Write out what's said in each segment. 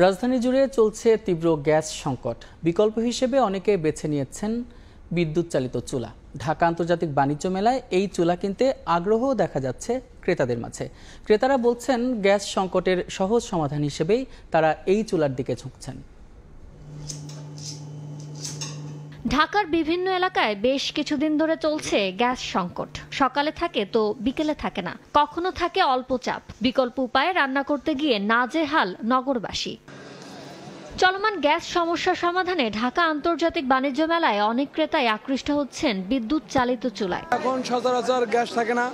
রাজধানী জুড়ে চলছে তীব্র গ্যাস সংকট। বিকল্প হিসেবে অনেকে বেছে নিয়েছেন বিদ্যুৎ চালিত চুলা। ঢাকা আন্তর্জাতিক বাণিজ্য মেলায় এই চুলা কিনতে আগ্রহ দেখা যাচ্ছে ক্রেতাদের মাঝে। ক্রেতারা বলছেন গ্যাস সংকটের সহজ সমাধান হিসেবেই তারা এই চুলার দিকে ঝুঁকছেন। ঢাকার বিভিন্ন এলাকায় বেশ কিছুদিন ধরে চলছে গ্যাস সংকট। সকালে থাকে তো বিকেলে থাকে না, কখনো থাকে অল্প চাপ। বিকল্প উপায়ে রান্না করতে গিয়ে নাজেহাল নগরবাসী। চলমান গ্যাস সমস্যা সমাধানে ঢাকা আন্তর্জাতিক বাণিজ্য মেলায় অনেক ক্রেতাই আকৃষ্ট হচ্ছেন বিদ্যুৎ চালিত চুলায়। এখন সচরাচর গ্যাস থাকে না,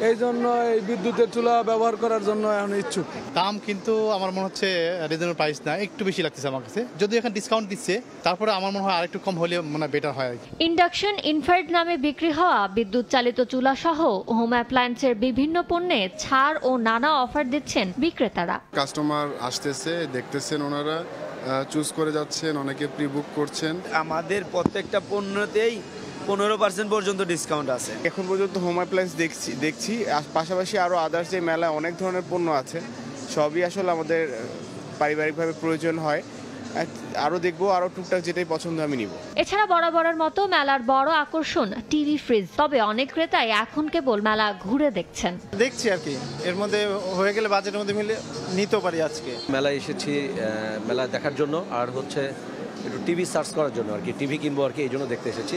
এই জন্য এই বিদ্যুতের চুলা ব্যবহার করার জন্য এখন ইচ্ছুক। দাম কিন্তু আমার মনে হচ্ছে রিজনেবল প্রাইস না, একটু বেশি লাগতেছে আমার কাছে। যদি এখন ডিসকাউন্ট দিচ্ছে তারপরে আমার মনে হয় আরেকটু কম হলে মানে বেটার হয়। ইন্ডাকশন ইনফ্রারেড নামে বিক্রি হওয়া বিদ্যুৎ চালিত চুলা সহ হোম অ্যাপ্লায়েন্সের বিভিন্ন পণ্যে ছাড় ও নানা অফার দিচ্ছেন বিক্রেতারা। কাস্টমার আসতেছে, দেখতেছেন, ওনারা চুজ করে যাচ্ছেন, অনেকে প্রি বুক করছেন। আমাদের প্রত্যেকটা পণ্যতেই 15% পর্যন্ত ডিসকাউন্ট আছে। এখন পর্যন্ত হোম অ্যাপ্লায়েন্স দেখছি পাশাপাশি আরও আদার্স যে মেলায় অনেক ধরনের পণ্য আছে, সবই আসলে আমাদের পারিবারিকভাবে প্রয়োজন হয়। আরও দেখবো, আরও টুকটাক যেটাই পছন্দ আমি নিব। এছাড়া বরাবরের মতো মেলার বড় আকর্ষণ টিভি ফ্রিজ। তবে অনেক ক্রেতাই এখন কেবল মেলা ঘুরে দেখছেন। দেখছি আর কি, এর মধ্যে হয়ে গেলে বাজেটের মধ্যে মিলে নিতে পারি। আজকে মেলায় এসেছি মেলা দেখার জন্য, আর হচ্ছে একটু টিভি সার্চ করার জন্য আর কি, টিভি কিনবো আর কি, এই জন্য দেখতে এসেছি।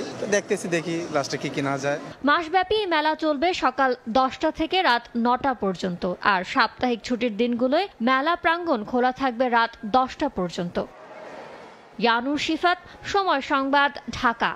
দেখি লাস্টে কি কেনা যায়। মাসব্যাপী মেলা চলবে সকাল 10টা থেকে রাত 9টা পর্যন্ত। আর সাপ্তাহিক ছুটির দিনগুলোয় মেলা প্রাঙ্গণ খোলা থাকবে রাত 10টা পর্যন্ত। ইয়ানুর শিফাত, সময় সংবাদ, ঢাকা।